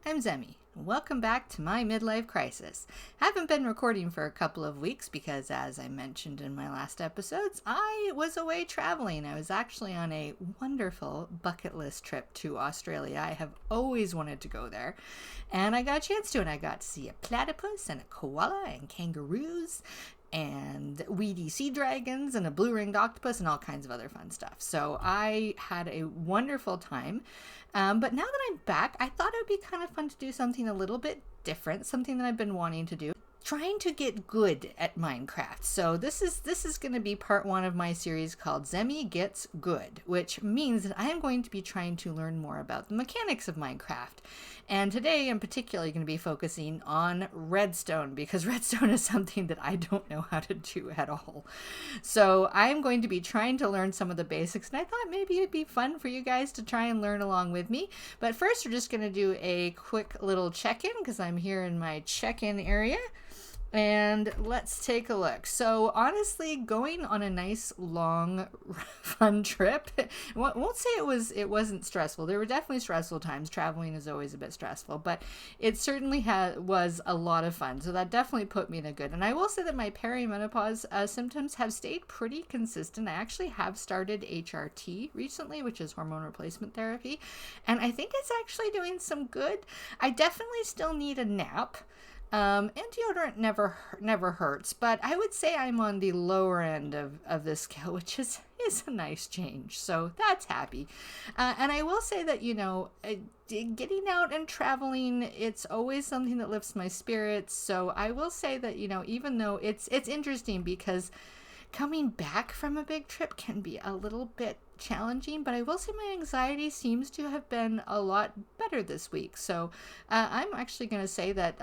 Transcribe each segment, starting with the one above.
I'm Zhemmie. Welcome back to my midlife crisis. Haven't been recording for a couple of weeks because, as I mentioned in my last episodes, I was away traveling. I was actually on a wonderful bucket list trip to Australia. I have always wanted to go there, and I got a chance to, and I got to see a platypus and a koala and kangaroos and weedy sea dragons and a blue-ringed octopus and all kinds of other fun stuff. So I had a wonderful time. But now that I'm back, I thought it would be kind of fun to do something a little bit different, something that I've been wanting to do. Trying to get good at Minecraft. So this is going to be part one of my series called Zhemmie Gets Good, which means that I am going to be trying to learn more about the mechanics of Minecraft. And today I'm particularly going to be focusing on redstone because redstone is something that I don't know how to do at all. So I am going to be trying to learn some of the basics, and I thought maybe it'd be fun for you guys to try and learn along with me. But first we're just going to do a quick little check-in because I'm here in my check-in area. And let's take a look. So honestly, going on a nice long fun trip, won't say it wasn't stressful. There were definitely stressful times. Traveling is always a bit stressful, but it certainly was a lot of fun. So that definitely put me in a good. And I will say that my perimenopause symptoms have stayed pretty consistent. I actually have started HRT recently, which is hormone replacement therapy, and I think it's actually doing some good. I definitely still need a nap. And deodorant never hurts, but I would say I'm on the lower end of this scale, which is a nice change. So that's happy. And I will say that, getting out and traveling, it's always something that lifts my spirits. So I will say that, even though it's interesting because coming back from a big trip can be a little bit challenging, but I will say my anxiety seems to have been a lot better this week. So I'm actually going to say that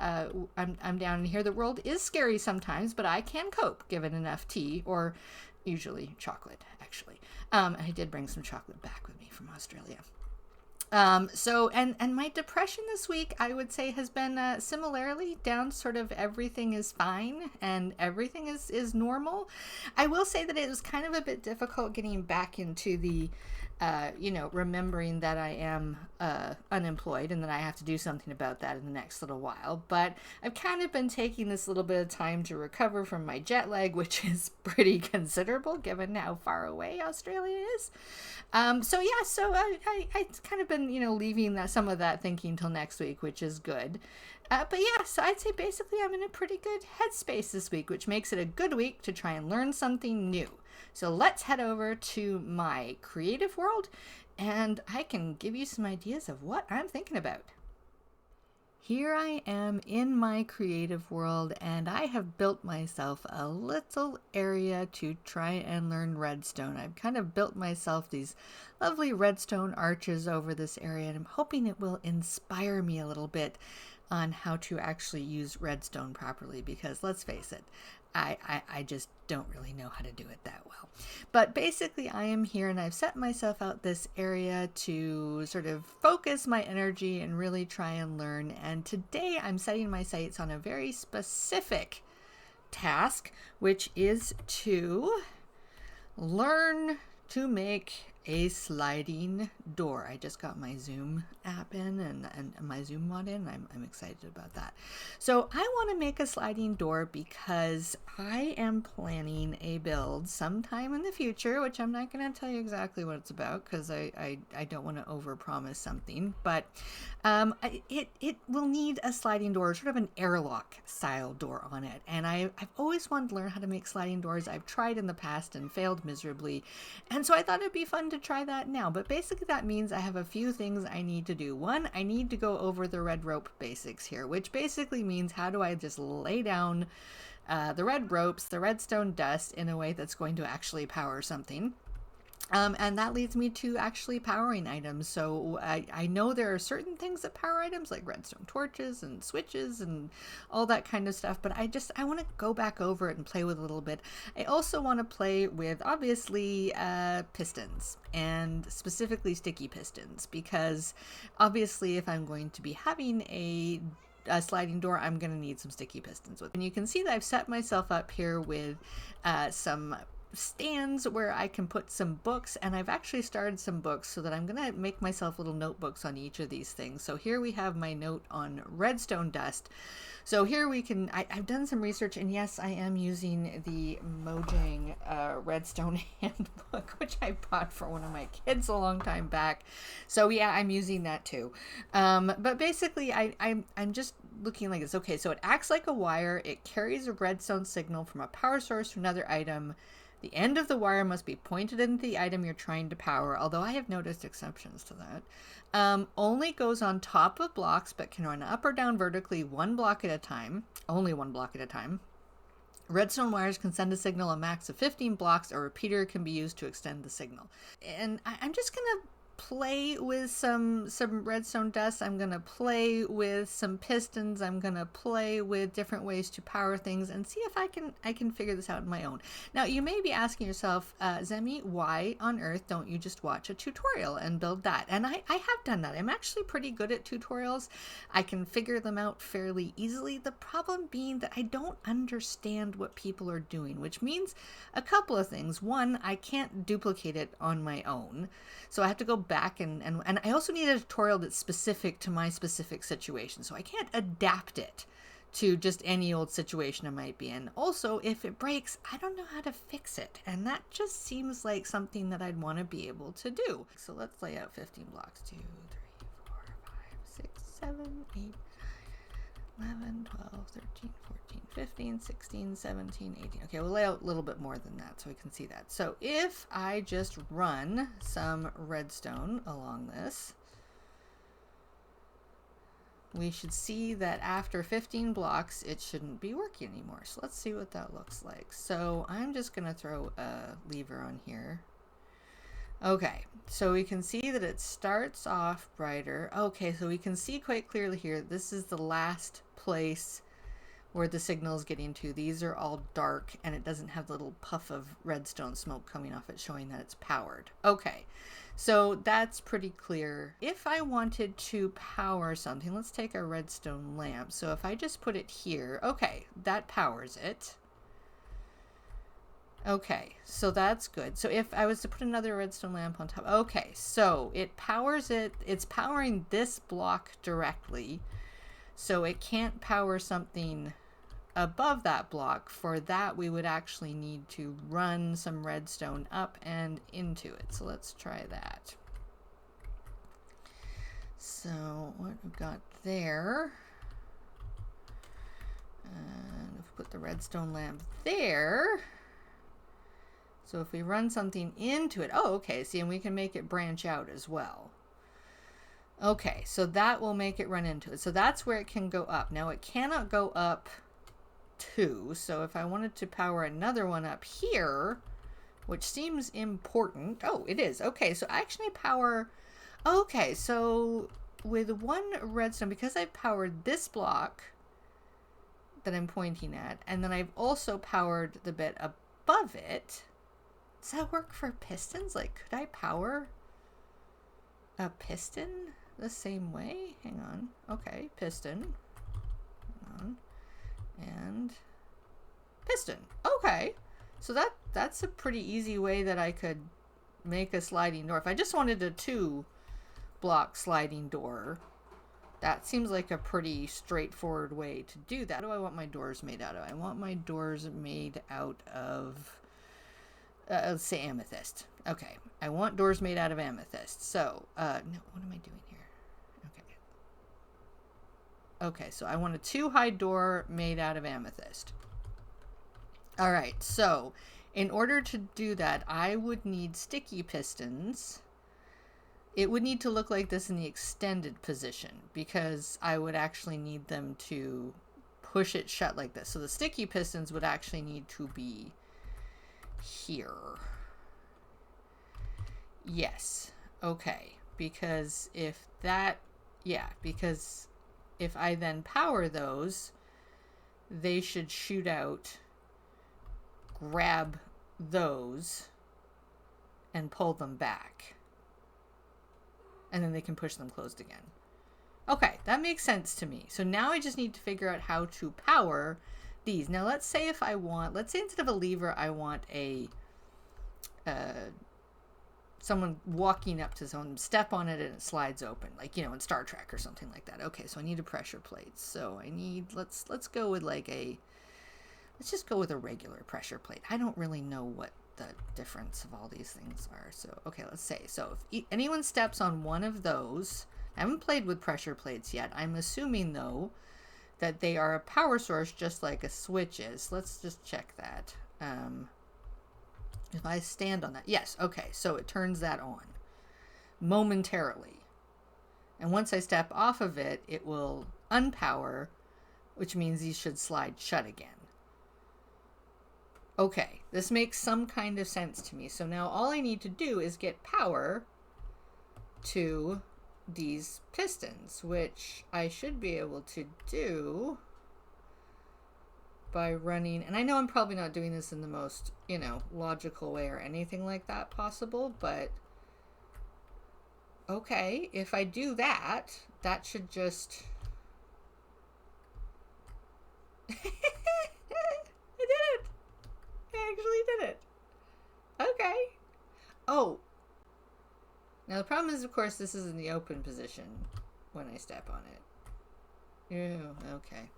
I'm down in here. The world is scary sometimes, but I can cope given enough tea or usually chocolate, actually. And I did bring some chocolate back with me from Australia. And my depression this week, I would say, has been similarly down. Sort of everything is fine and everything is normal. I will say that it was kind of a bit difficult getting back into the, remembering that I am unemployed and that I have to do something about that in the next little while. But I've kind of been taking this little bit of time to recover from my jet lag, which is pretty considerable given how far away Australia is. So I kind of been, leaving some of that thinking till next week, which is good. But yeah, so I'd say basically I'm in a pretty good headspace this week, which makes it a good week to try and learn something new. So let's head over to my creative world and I can give you some ideas of what I'm thinking about. Here I am in my creative world, and I have built myself a little area to try and learn redstone. I've kind of built myself these lovely redstone arches over this area, and I'm hoping it will inspire me a little bit on how to actually use redstone properly, because let's face it, I just don't really know how to do it that well. But basically I am here and I've set myself out this area to sort of focus my energy and really try and learn. And today I'm setting my sights on a very specific task, which is to learn to make a sliding door. I just got my Zoom app in and my Zoom mod in. I'm excited about that. So I want to make a sliding door because I am planning a build sometime in the future, which I'm not going to tell you exactly what it's about because I don't want to overpromise something, but it will need a sliding door, sort of an airlock style door on it. And I've always wanted to learn how to make sliding doors. I've tried in the past and failed miserably. And so I thought it'd be fun to try that now. But basically that means I have a few things I need to do. One, I need to go over the red rope basics here, which basically means how do I just lay down the red ropes, the redstone dust in a way that's going to actually power something. And that leads me to actually powering items. So I know there are certain things that power items like redstone torches and switches and all that kind of stuff, but I want to go back over it and play with it a little bit. I also want to play with obviously pistons, and specifically sticky pistons, because obviously if I'm going to be having a sliding door, I'm going to need some sticky pistons with. And you can see that I've set myself up here with some stands where I can put some books, and I've actually started some books so that I'm going to make myself little notebooks on each of these things. So here we have my note on redstone dust. So here we can, I've done some research, and yes, I am using the Mojang redstone handbook, which I bought for one of my kids a long time back. So yeah, I'm using that too. But basically, I'm just looking like this. Okay, so it acts like a wire. It carries a redstone signal from a power source to another item. The end of the wire must be pointed into the item you're trying to power, although I have noticed exceptions to that. Only goes on top of blocks, but can run up or down vertically one block at a time. Only one block at a time. Redstone wires can send a signal a max of 15 blocks. A repeater can be used to extend the signal. And I'm just going to play with some redstone dust. I'm going to play with some pistons. I'm going to play with different ways to power things and see if I can figure this out on my own. Now, you may be asking yourself, Zhemmie, why on earth don't you just watch a tutorial and build that? And I have done that. I'm actually pretty good at tutorials. I can figure them out fairly easily. The problem being that I don't understand what people are doing, which means a couple of things. One, I can't duplicate it on my own. So I have to go back and I also need a tutorial that's specific to my specific situation. So I can't adapt it to just any old situation I might be in. Also, if it breaks, I don't know how to fix it. And that just seems like something that I'd want to be able to do. So let's lay out 15 blocks. 2, 3, 4, 5, 6, 7, 8, 11, 12, 13, 14, 15, 16, 17, 18. Okay, we'll lay out a little bit more than that so we can see that. So if I just run some redstone along this, we should see that after 15 blocks, it shouldn't be working anymore. So let's see what that looks like. So I'm just going to throw a lever on here. Okay, so we can see that it starts off brighter. Okay, so we can see quite clearly here, this is the last place where the signal is getting to. These are all dark, and it doesn't have the little puff of redstone smoke coming off it showing that it's powered. Okay, so that's pretty clear. If I wanted to power something, let's take a redstone lamp. So if I just put it here, okay, that powers it. Okay, so that's good. So if I was to put another redstone lamp on top, okay, so it powers it. It's powering this block directly, so it can't power something above that block. For that, we would actually need to run some redstone up and into it. So let's try that. So what we've got there, and if we put the redstone lamp there, so if we run something into it, oh, okay, see, and we can make it branch out as well. Okay, so that will make it run into it. So that's where it can go up. Now it cannot go up 2, so if I wanted to power another one up here, which seems important. Oh, it is. Okay, so I actually power, okay, so with one redstone, because I've powered this block that I'm pointing at, and then I've also powered the bit above it. Does that work for pistons? Like, could I power a piston the same way? Hang on. Okay, piston. Hang on. And piston. Okay. So that's a pretty easy way that I could make a sliding door. If I just wanted a 2-block sliding door, that seems like a pretty straightforward way to do that. What do I want my doors made out of? I want my doors made out of let's say amethyst. Okay, I want doors made out of amethyst. So, no, what am I doing here? Okay. Okay, so I want a 2-high door made out of amethyst. All right, so in order to do that, I would need sticky pistons. It would need to look like this in the extended position because I would actually need them to push it shut like this. So the sticky pistons would actually need to be here. Yes. Okay. Because if that, yeah, because if I then power those, they should shoot out, grab those, and pull them back. And then they can push them closed again. Okay, that makes sense to me. So now I just need to figure out how to power these. Now let's say if I want, let's say instead of a lever, I want a someone walking up to someone, step on it and it slides open, like, you know, in Star Trek or something like that. Okay, so I need a pressure plate. So I need, let's go with like let's just go with a regular pressure plate. I don't really know what the difference of all these things are. So, okay, let's say, so if anyone steps on one of those, I haven't played with pressure plates yet. I'm assuming though that they are a power source just like a switch is. Let's just check that. If I stand on that, yes, okay, so it turns that on momentarily. And once I step off of it, it will unpower, which means these should slide shut again. Okay, this makes some kind of sense to me. So now all I need to do is get power to these pistons, which I should be able to do by running, and I know I'm probably not doing this in the most, you know, logical way or anything like that possible, but okay, if I do that, that should just I did it. I actually did it. Okay. Oh. Now the problem is, of course, this is in the open position when I step on it. Ew, okay.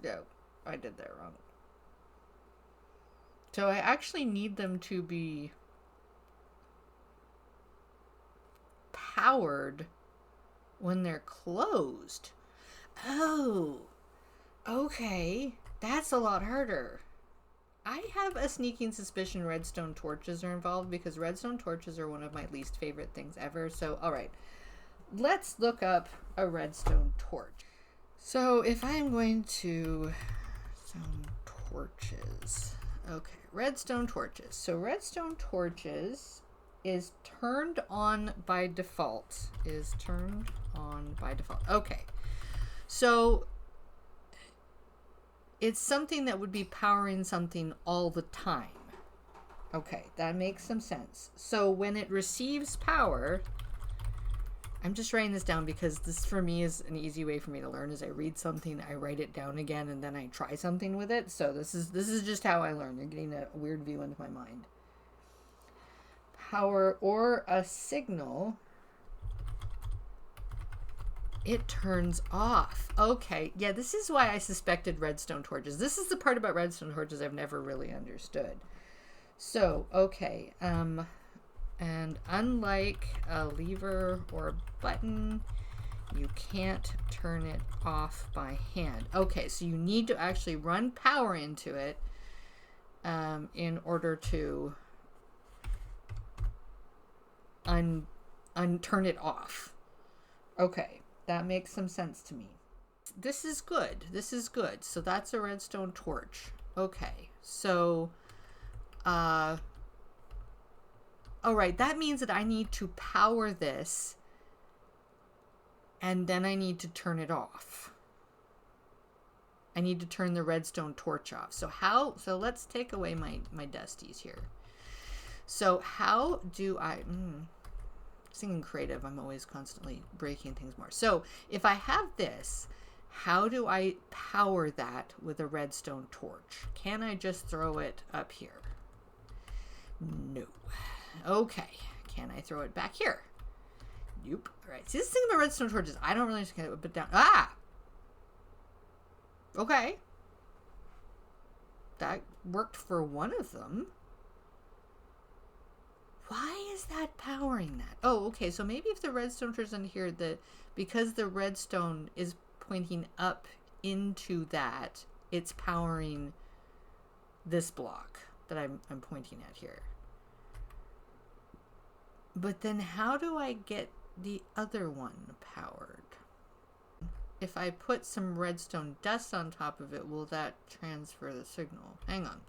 No. I did that wrong. So I actually need them to be powered when they're closed. Oh, okay. That's a lot harder. I have a sneaking suspicion redstone torches are involved because redstone torches are one of my least favorite things ever. So, all right, let's look up a redstone torch. So if I'm going to torches. Okay, redstone torches. So redstone torches is turned on by default. Okay. So it's something that would be powering something all the time. Okay, that makes some sense. So when it receives power, I'm just writing this down because this for me is an easy way for me to learn. Is I read something, I write it down again, and then I try something with it. So this is just how I learn. You're getting a weird view into my mind. Power or a signal, it turns off. Okay, yeah, this is why I suspected redstone torches. This is the part about redstone torches I've never really understood. So, okay, and unlike a lever or a button, you can't turn it off by hand. Okay, so you need to actually run power into it in order to turn it off. Okay, that makes some sense to me. This is good. This is good. So that's a redstone torch. Okay, so all right, that means that I need to power this and then I need to turn it off. I need to turn the redstone torch off. So let's take away my dusties here. So how do I, thinking creative, I'm always constantly breaking things more. So if I have this, how do I power that with a redstone torch? Can I just throw it up here? No. Okay. Can I throw it back here? Nope. All right. See, this thing about redstone torches, I don't really get it, but down. Ah! Okay. That worked for one of them. Why is that powering that? Oh, okay. So maybe if the redstone torch is in here, because the redstone is pointing up into that, it's powering this block that I'm pointing at here. But then how do I get the other one powered? If I put some redstone dust on top of it, will that transfer the signal? Hang on.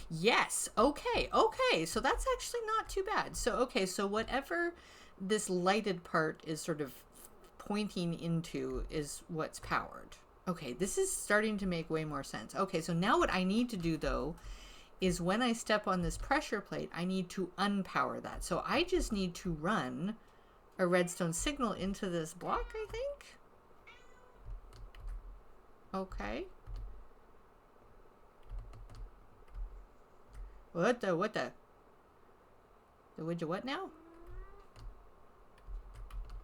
Yes. Okay. Okay. So that's actually not too bad. So, okay. So whatever this lighted part is sort of pointing into is what's powered. Okay. This is starting to make way more sense. Okay. So now what I need to do though is when I step on this pressure plate, I need to unpower that. So I just need to run a redstone signal into this block, I think. Okay. What the? What the? The would you what now?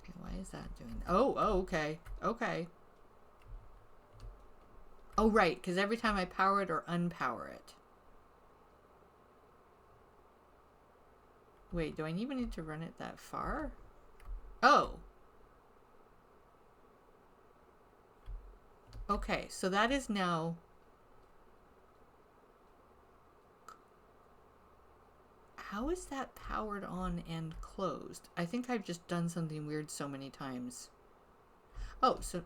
Okay, why is that doing? Oh, okay. Okay. Oh, right, because every time I power it or unpower it. Wait, do I even need to run it that far? Oh. Okay, so that is now... How is that powered on and closed? I think I've just done something weird so many times. Oh, so...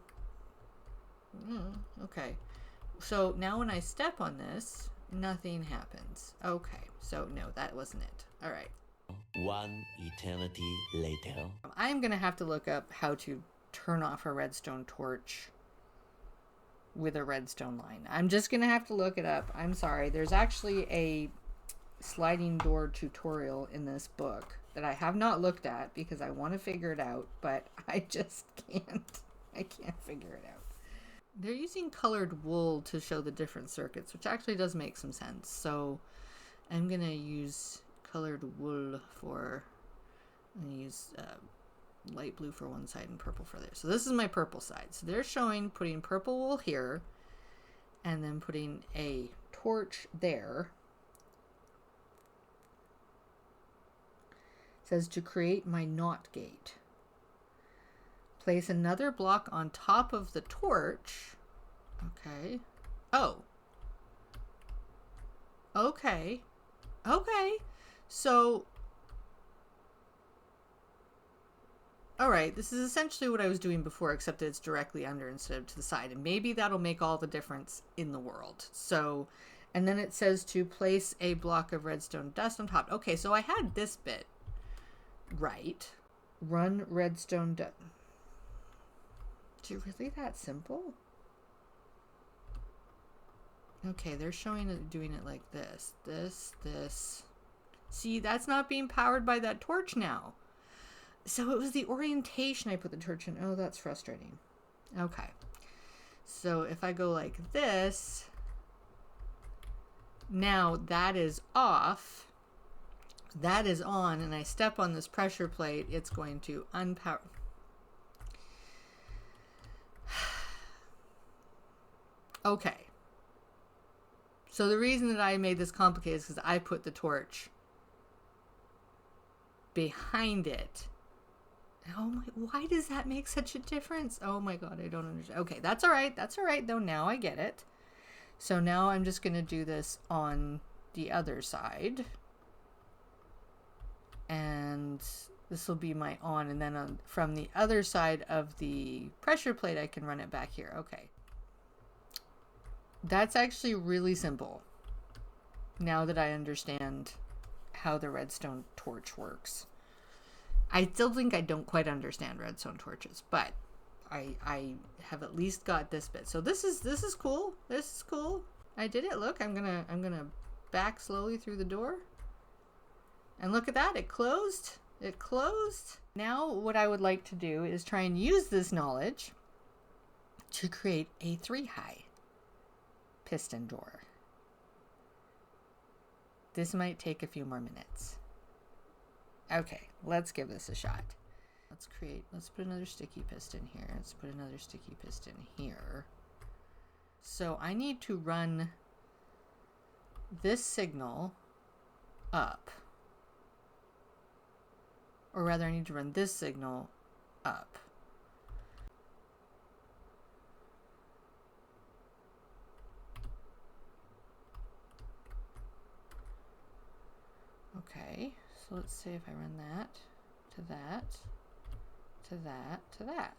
okay. So now when I step on this, nothing happens. Okay, so no, that wasn't it. All right. One eternity later. I'm going to have to look up how to turn off a redstone torch with a redstone line. I'm just going to have to look it up. I'm sorry. There's actually a sliding door tutorial in this book that I have not looked at because I want to figure it out, but I just can't. I can't figure it out. They're using colored wool to show the different circuits, which actually does make some sense. So I'm going to use colored wool for, I'm going to use light blue for one side and purple for there. So this is my purple side. So they're showing putting purple wool here and then putting a torch there. It says to create my NOT gate. Place another block on top of the torch. Okay. Oh. Okay. Okay. So, all right, this is essentially what I was doing before, except that it's directly under instead of to the side. And maybe that'll make all the difference in the world. So, and then it says to place a block of redstone dust on top. Okay, so I had this bit right. Run redstone dust. Is it really that simple? Okay, they're showing it doing it like this. This. See, that's not being powered by that torch now. So it was the orientation I put the torch in. Oh, that's frustrating. Okay. So if I go like this, now that is off. That is on, and I step on this pressure plate, it's going to unpower. Okay. So the reason that I made this complicated is because I put the torch behind it. Oh my, why does that make such a difference? Oh my god, I don't understand. Okay, that's all right. That's all right, though. Now I get it. So now I'm just going to do this on the other side. And this will be my on. And then from the other side of the pressure plate, I can run it back here. Okay. That's actually really simple. Now that I understand how the redstone torch works. I still think I don't quite understand redstone torches, but I have at least got this bit. So this is cool. This is cool. I did it. Look, I'm gonna back slowly through the door. And look at that, it closed. It closed. Now what I would like to do is try and use this knowledge to create a 3-high piston door. This might take a few more minutes. Okay, let's give this a shot. Let's put another sticky piston here. Let's put another sticky piston here. So I need to run this signal up. Or rather, I need to run this signal up. Okay, so let's see if I run that, to that, to that, to that.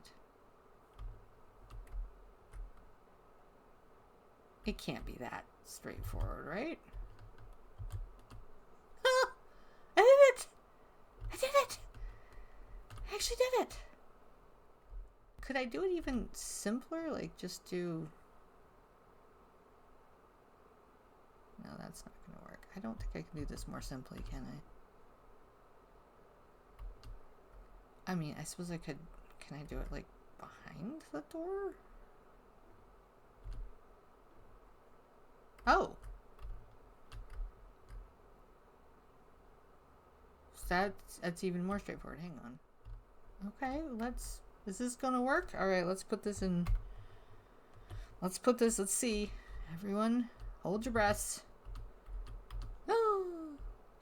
It can't be that straightforward, right? Ah! I did it! I did it! I actually did it! Could I do it even simpler? Like, just do... No, that's not going to work. I don't think I can do this more simply, can I? I mean, I suppose I could... Can I do it, like, behind the door? Oh! that's even more straightforward. Hang on. Okay, is this gonna work? All right, let's put this in. Let's see. Everyone, hold your breaths. Oh,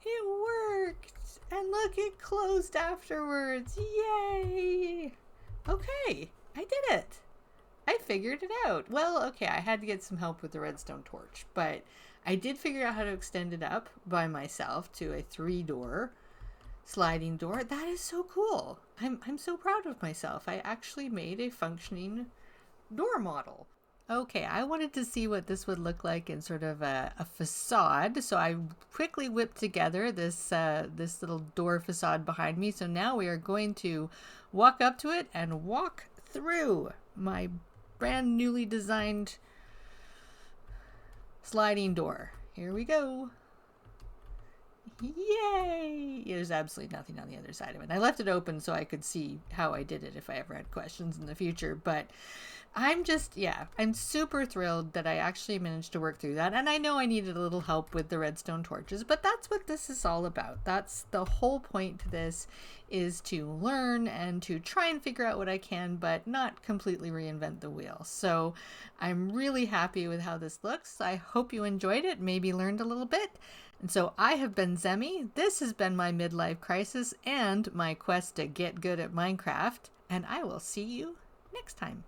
it worked. And look, it closed afterwards. Yay. Okay, I did it. I figured it out. Well, okay, I had to get some help with the redstone torch, but I did figure out how to extend it up by myself to a 3-door sliding door. That is so cool. I'm so proud of myself. I actually made a functioning door model. Okay, I wanted to see what this would look like in sort of a facade, so I quickly whipped together this little door facade behind me. So now we are going to walk up to it and walk through my brand newly designed sliding door. Here we go. Yay! There's absolutely nothing on the other side of it. I left it open so I could see how I did it if I ever had questions in the future, but I'm super thrilled that I actually managed to work through that. And I know I needed a little help with the redstone torches, but that's what this is all about. That's the whole point to this, is to learn and to try and figure out what I can, but not completely reinvent the wheel. So I'm really happy with how this looks. I hope you enjoyed it, maybe learned a little bit. And so I have been Zhemmie. This has been my midlife crisis and my quest to get good at Minecraft. And I will see you next time.